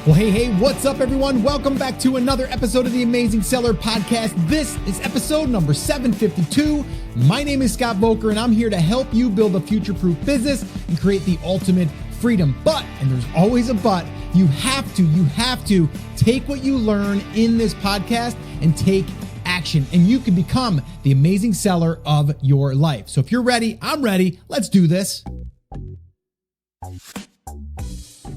Well, hey, what's up, everyone? Welcome back to another episode of the Amazing Seller Podcast. This is episode number 752. My name is Scott Voker, and I'm here to help you build a future-proof business and create the ultimate freedom. But, and there's always a but, you have to take what you learn in this podcast and take action, and you can become the amazing seller of your life. So if you're ready, I'm ready. Let's do this.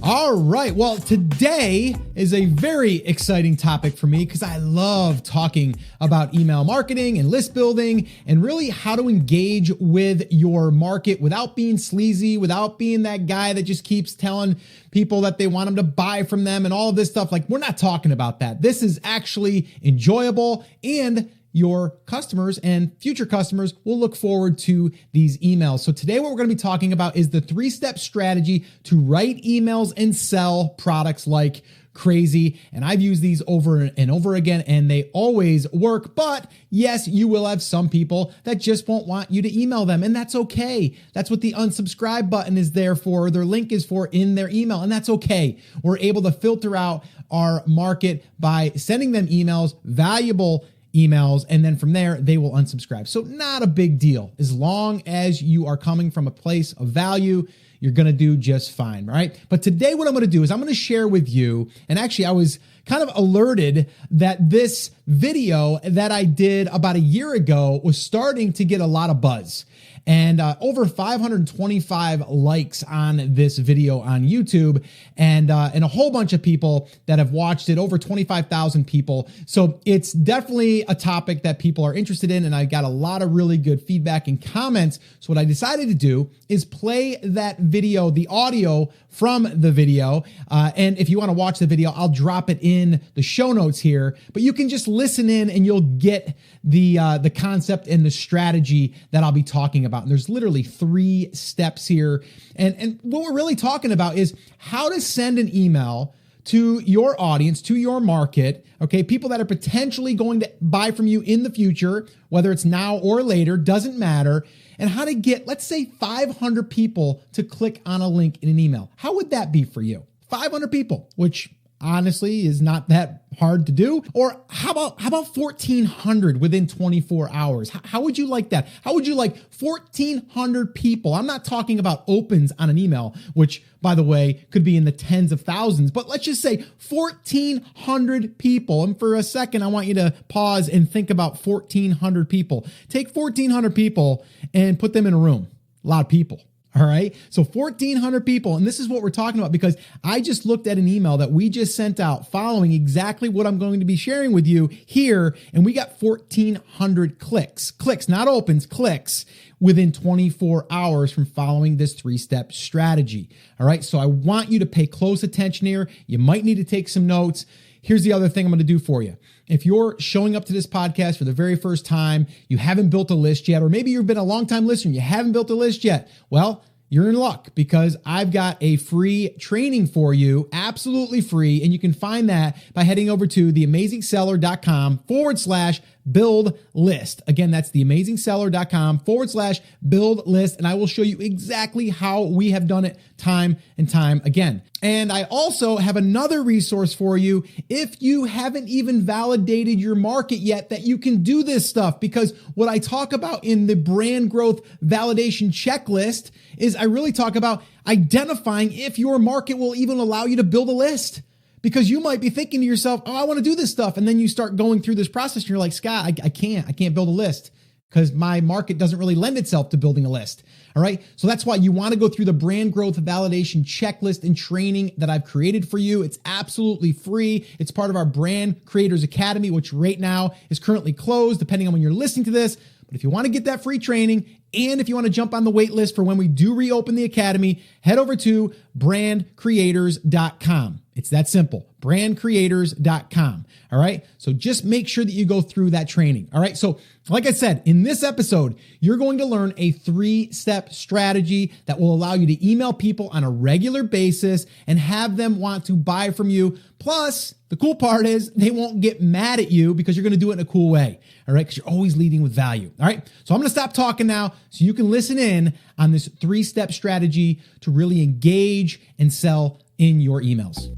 All right. Well, today is a very exciting topic for me because I love talking about email marketing and list building and really how to engage with your market without being sleazy, without being that guy that just keeps telling people that they want them to buy from them and all of this stuff. Like, we're not talking about that. This is actually enjoyable, and your customers and future customers will look forward to these emails. So today what we're going to be talking about is the 3-step strategy to write emails and sell products like crazy. And I've used these over and over again, and they always work. But yes, you will have some people that just won't want you to email them, and that's okay. That's what the unsubscribe button is there for. Their link is for in their email, and that's okay. We're able to filter out our market by sending them emails, valuable emails, and then from there, they will unsubscribe. So not a big deal. As long as you are coming from a place of value, you're going to do just fine, right? But today what I'm going to do is I'm going to share with you, and actually I was kind of alerted that this video that I did about a year ago was starting to get a lot of buzz. And over 525 likes on this video on YouTube, and a whole bunch of people that have watched it, over 25,000 people. So it's definitely a topic that people are interested in, and I got a lot of really good feedback and comments. So what I decided to do is play that video, the audio from the video. And if you want to watch the video, I'll drop it in the show notes here, but you can just listen in and you'll get the concept and the strategy that I'll be talking about. And there's literally 3 steps here. And what we're really talking about is how to send an email to your audience, to your market, okay? People that are potentially going to buy from you in the future, whether it's now or later, doesn't matter. And how to get, let's say, 500 people to click on a link in an email. How would that be for you? 500 people, which honestly is not that hard to do. Or how about 1,400 within 24 hours? How would you like that? How would you like 1,400 people? I'm not talking about opens on an email, which, by the way, could be in the tens of thousands, but let's just say 1,400 people. And for a second, I want you to pause and think about 1,400 people. Take 1,400 people and put them in a room. A lot of people. All right. So 1,400 people. And this is what we're talking about, because I just looked at an email that we just sent out following exactly what I'm going to be sharing with you here. And we got 1,400 clicks, not opens, clicks within 24 hours from following this 3-step strategy. All right. So I want you to pay close attention here. You might need to take some notes. Here's the other thing I'm going to do for you. If you're showing up to this podcast for the very first time, you haven't built a list yet, or maybe you've been a long-time listener and you haven't built a list yet, well, you're in luck, because I've got a free training for you, absolutely free. And you can find that by heading over to theamazingseller.com/build list. Again, that's theamazingseller.com/build list. And I will show you exactly how we have done it time and time again. And I also have another resource for you if you haven't even validated your market yet, that you can do this stuff. Because what I talk about in the brand growth validation checklist is I really talk about identifying if your market will even allow you to build a list. Because you might be thinking to yourself, oh, I want to do this stuff. And then you start going through this process and you're like, Scott, I can't build a list because my market doesn't really lend itself to building a list. All right. So that's why you want to go through the brand growth validation checklist and training that I've created for you. It's absolutely free. It's part of our Brand Creators Academy, which right now is currently closed, depending on when you're listening to this. But if you want to get that free training, and if you want to jump on the wait list for when we do reopen the academy, head over to brandcreators.com. It's that simple, brandcreators.com. All right. So just make sure that you go through that training. All right. So like I said, in this episode, you're going to learn a 3-step strategy that will allow you to email people on a regular basis and have them want to buy from you. Plus, the cool part is they won't get mad at you because you're going to do it in a cool way. All right. Because you're always leading with value. All right. So I'm going to stop talking now so you can listen in on this 3-step strategy to really engage and sell in your emails.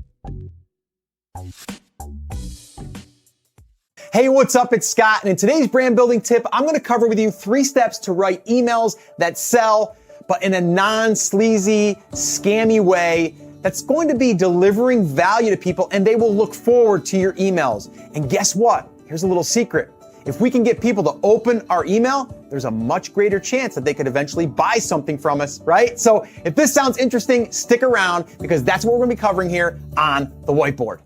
Hey, what's up? It's Scott, and in today's brand building tip, I'm going to cover with you 3 steps to write emails that sell, but in a non-sleazy, scammy way that's going to be delivering value to people, and they will look forward to your emails. And guess what? Here's a little secret. If we can get people to open our email, there's a much greater chance that they could eventually buy something from us, right? So if this sounds interesting, stick around because that's what we're going to be covering here on the whiteboard.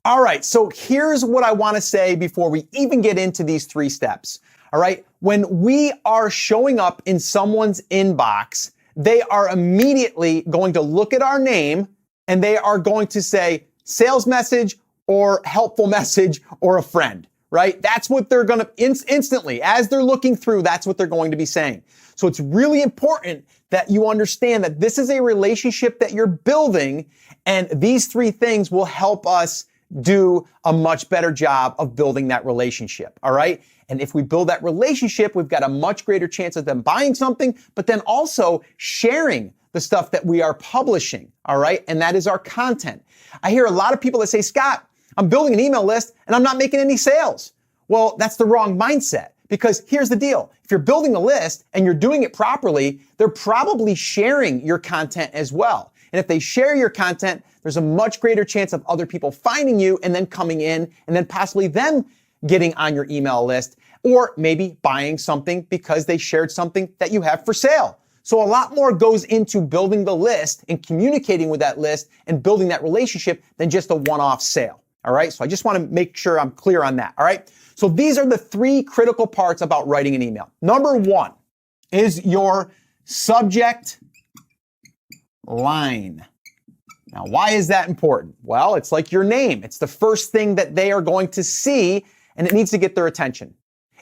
All right, so here's what I want to say before we even get into these 3 steps. All right, when we are showing up in someone's inbox, they are immediately going to look at our name and they are going to say sales message or helpful message or a friend, right? That's what they're going to instantly, as they're looking through, that's what they're going to be saying. So it's really important that you understand that this is a relationship that you're building, and these 3 things will help us do a much better job of building that relationship, all right? And if we build that relationship, we've got a much greater chance of them buying something, but then also sharing the stuff that we are publishing, all right? And that is our content. I hear a lot of people that say, Scott, I'm building an email list and I'm not making any sales. Well, that's the wrong mindset, because here's the deal. If you're building a list and you're doing it properly, they're probably sharing your content as well. And if they share your content, there's a much greater chance of other people finding you and then coming in and then possibly them getting on your email list, or maybe buying something because they shared something that you have for sale. So a lot more goes into building the list and communicating with that list and building that relationship than just a one-off sale. All right. So I just want to make sure I'm clear on that. All right. So these are the 3 critical parts about writing an email. Number 1 is your subject line. Now, why is that important? Well, it's like your name. It's the first thing that they are going to see, and it needs to get their attention.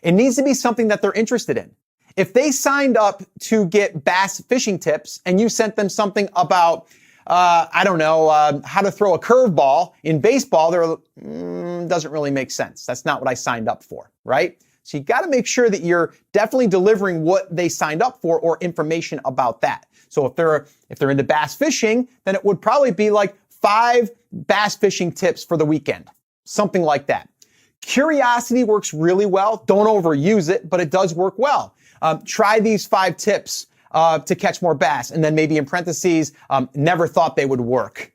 It needs to be something that they're interested in. If they signed up to get bass fishing tips and you sent them something about, how to throw a curveball in baseball, doesn't really make sense. That's not what I signed up for, right? So you got to make sure that you're definitely delivering what they signed up for or information about that. So if they're into bass fishing, then it would probably be like 5 bass fishing tips for the weekend, something like that. Curiosity works really well. Don't overuse it, but it does work well. Try these 5 tips to catch more bass, and then maybe in parentheses, never thought they would work.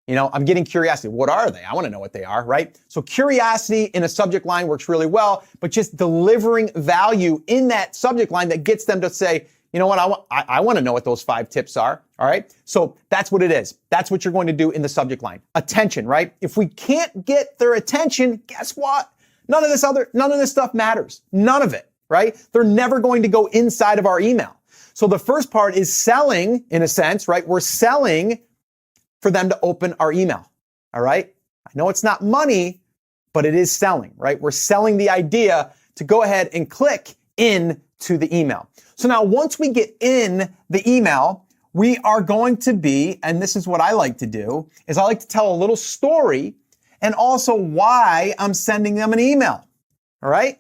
You know, I'm getting curiosity. What are they? I want to know what they are, right? So curiosity in a subject line works really well, but just delivering value in that subject line that gets them to say, you know what, I want to know what those 5 tips are, all right? So that's what it is. That's what you're going to do in the subject line. Attention, right? If we can't get their attention, guess what? None of this stuff matters. None of it, right? They're never going to go inside of our email. So the first part is selling, in a sense, right? We're selling for them to open our email, all right? I know it's not money, but it is selling, right? We're selling the idea to go ahead and click into the email. So now once we get in the email, we are going to be, and this is what I like to do, is I like to tell a little story and also why I'm sending them an email, all right?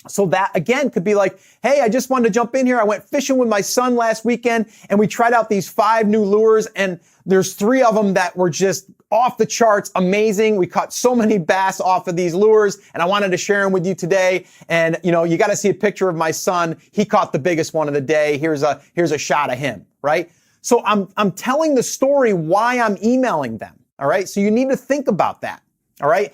So that, again, could be like, hey, I just wanted to jump in here. I went fishing with my son last weekend, and we tried out these 5 new lures, and there's 3 of them that were just off the charts, amazing. We caught so many bass off of these lures, and I wanted to share them with you today. And, you know, you got to see a picture of my son. He caught the biggest one of the day. Here's a shot of him, right? So I'm telling the story why I'm emailing them, all right? So you need to think about that, all right?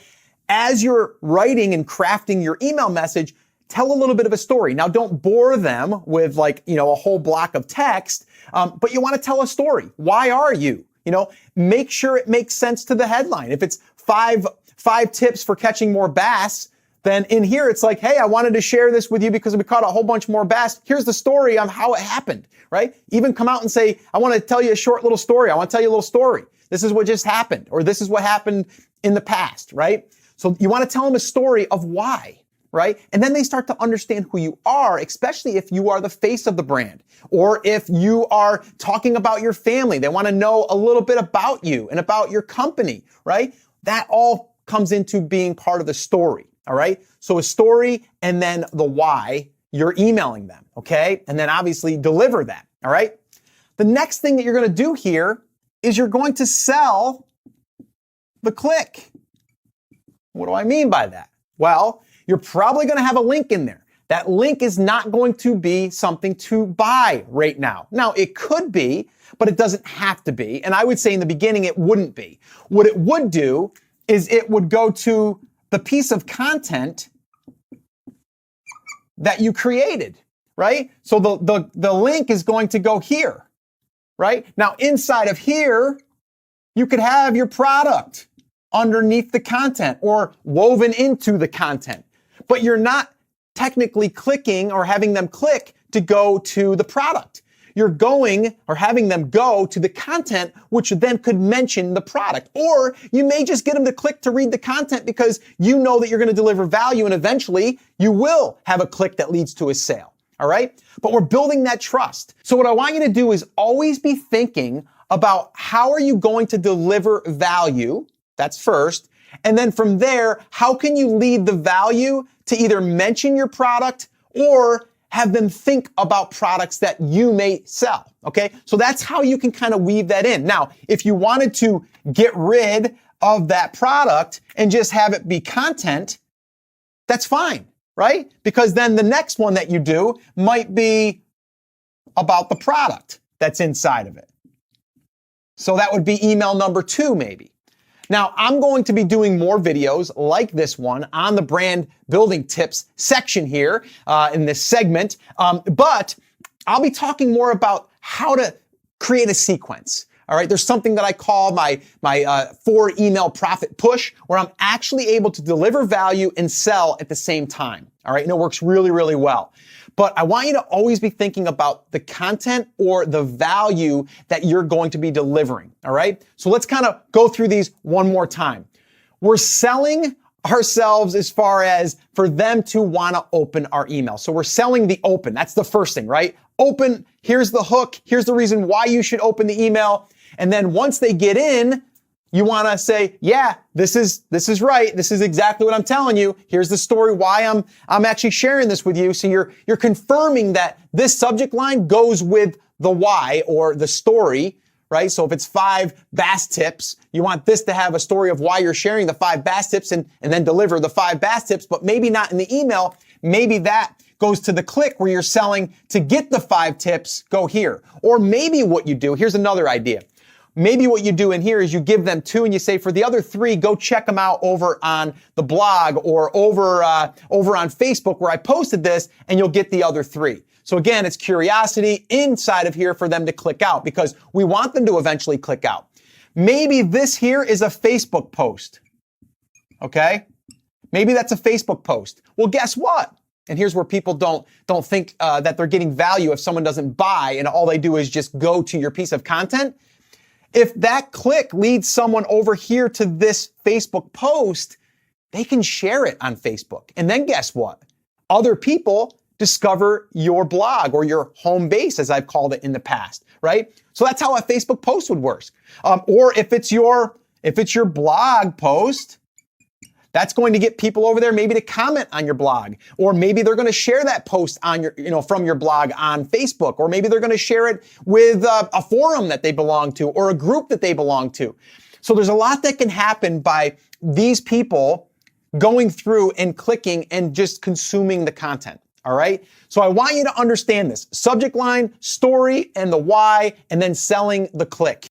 As you're writing and crafting your email message, tell a little bit of a story. Now, don't bore them with a whole block of text, but you want to tell a story. Why are you? Make sure it makes sense to the headline. If it's five tips for catching more bass, then in here it's like, hey, I wanted to share this with you because we caught a whole bunch more bass. Here's the story on how it happened, right? Even come out and say, I want to tell you a short little story. I want to tell you a little story. This is what just happened, or this is what happened in the past, right? So you want to tell them a story of why. Right? And then they start to understand who you are, especially if you are the face of the brand, or if you are talking about your family. They want to know a little bit about you and about your company, right? That all comes into being part of the story, all right? So a story and then the why you're emailing them, okay? And then obviously deliver that, all right? The next thing that you're going to do here is you're going to sell the click. What do I mean by that? Well, you're probably going to have a link in there. That link is not going to be something to buy right now. Now, it could be, but it doesn't have to be. And I would say in the beginning, it wouldn't be. What it would do is it would go to the piece of content that you created, right? So the link is going to go here, right? Now, inside of here, you could have your product underneath the content or woven into the content, but you're not technically clicking or having them click to go to the product. You're going or having them go to the content, which then could mention the product. Or you may just get them to click to read the content because you know that you're going to deliver value and eventually you will have a click that leads to a sale. All right? But we're building that trust. So what I want you to do is always be thinking about how are you going to deliver value? That's first. And then from there, how can you lead the value to either mention your product or have them think about products that you may sell, okay? So that's how you can kind of weave that in. Now, if you wanted to get rid of that product and just have it be content, that's fine, right? Because then the next one that you do might be about the product that's inside of it. So that would be email number 2, maybe. Now, I'm going to be doing more videos like this one on the brand building tips section here in this segment, but I'll be talking more about how to create a sequence. All right, there's something that I call my 4 email profit push, where I'm actually able to deliver value and sell at the same time. All right, and it works really, really well. But I want you to always be thinking about the content or the value that you're going to be delivering. All right, so let's kind of go through these one more time. We're selling ourselves as far as for them to want to open our email. So we're selling the open. That's the first thing, right? Open, here's the hook. Here's the reason why you should open the email. And then once they get in, you want to say, yeah, this is right. This is exactly what I'm telling you. Here's the story why I'm actually sharing this with you. So you're confirming that this subject line goes with the why or the story, right? So if it's 5 bass tips, you want this to have a story of why you're sharing the 5 bass tips and then deliver the 5 bass tips, but maybe not in the email. Maybe that goes to the click where you're selling to get the 5 tips, go here. Or maybe what you do, here's another idea. Maybe what you do in here is you give them 2 and you say, for the other 3, go check them out over on the blog or over on Facebook where I posted this, and you'll get the other 3. So again, it's curiosity inside of here for them to click out because we want them to eventually click out. Maybe this here is a Facebook post. Okay? Maybe that's a Facebook post. Well, guess what? And here's where people don't think that they're getting value if someone doesn't buy and all they do is just go to your piece of content. If that click leads someone over here to this Facebook post, they can share it on Facebook. And then guess what? Other people discover your blog or your home base, as I've called it in the past, right? So that's how a Facebook post would work. Or if it's your blog post, that's going to get people over there maybe to comment on your blog, or maybe they're going to share that post on your, from your blog on Facebook, or maybe they're going to share it with a forum that they belong to or a group that they belong to. So there's a lot that can happen by these people going through and clicking and just consuming the content. All right. So I want you to understand this subject line, story, and the why, and then selling the click.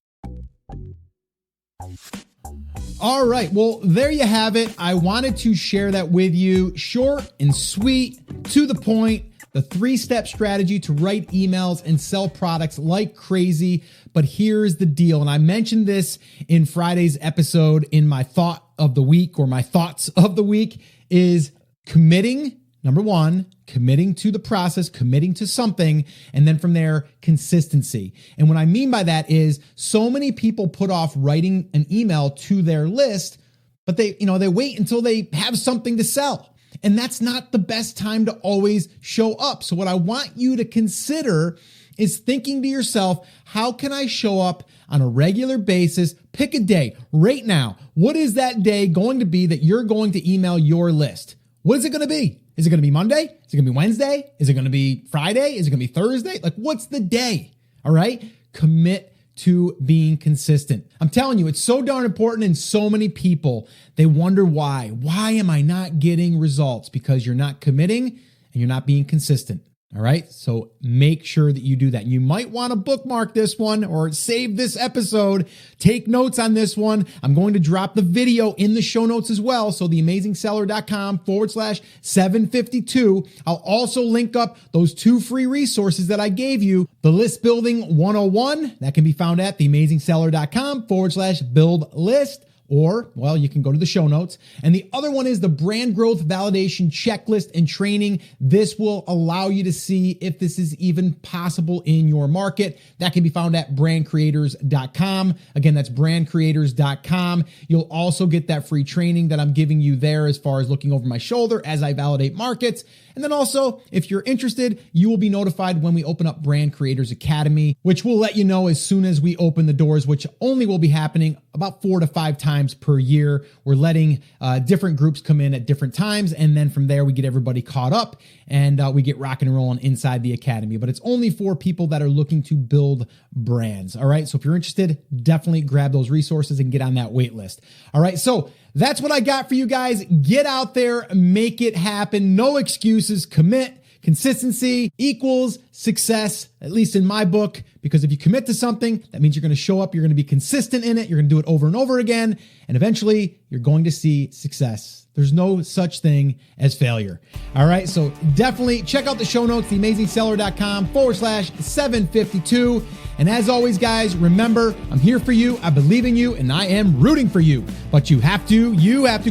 All right, well, there you have it. I wanted to share that with you. Short and sweet, to the point, the 3-step strategy to write emails and sell products like crazy. But here's the deal, and I mentioned this in Friday's episode in my thought of the week or my thoughts of the week is committing. Number 1, committing to the process, committing to something, and then from there, consistency. And what I mean by that is so many people put off writing an email to their list, but they wait until they have something to sell. And that's not the best time to always show up. So what I want you to consider is thinking to yourself, how can I show up on a regular basis? Pick a day right now. What is that day going to be that you're going to email your list? What is it going to be? Is it going to be Monday? Is it going to be Wednesday? Is it going to be Friday? Is it going to be Thursday? Like, what's the day? All right. Commit to being consistent. I'm telling you, it's so darn important, and so many people, they wonder why. Why am I not getting results? Because you're not committing and you're not being consistent. All right. So make sure that you do that. You might want to bookmark this one or save this episode. Take notes on this one. I'm going to drop the video in the show notes as well. So theamazingseller.com/752. I'll also link up those 2 free resources that I gave you. The List Building 101 that can be found at theamazingseller.com/build list. Or, well, you can go to the show notes. And the other one is the brand growth validation checklist and training. This will allow you to see if this is even possible in your market. That can be found at brandcreators.com. Again, that's brandcreators.com. You'll also get that free training that I'm giving you there as far as looking over my shoulder as I validate markets. And then also, if you're interested, you will be notified when we open up Brand Creators Academy, which will let you know as soon as we open the doors, which only will be happening about 4 to 5 times per year. We're letting different groups come in at different times. And then from there, we get everybody caught up and we get rocking and rolling inside the academy. But it's only for people that are looking to build brands. All right. So if you're interested, definitely grab those resources and get on that wait list. All right. So that's what I got for you guys. Get out there, make it happen. No excuses. Commit. Consistency equals success, at least in my book, because if you commit to something, that means you're going to show up, you're going to be consistent in it, you're going to do it over and over again, and eventually you're going to see success. There's no such thing as failure. All right, so definitely check out the show notes, theamazingseller.com/752. And as always, guys, remember, I'm here for you, I believe in you, and I am rooting for you. But you have to,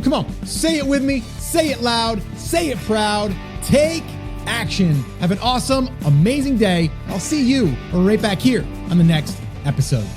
come on, say it with me, say it loud, say it proud, take action. Have an awesome, amazing day. I'll see you right back here on the next episode.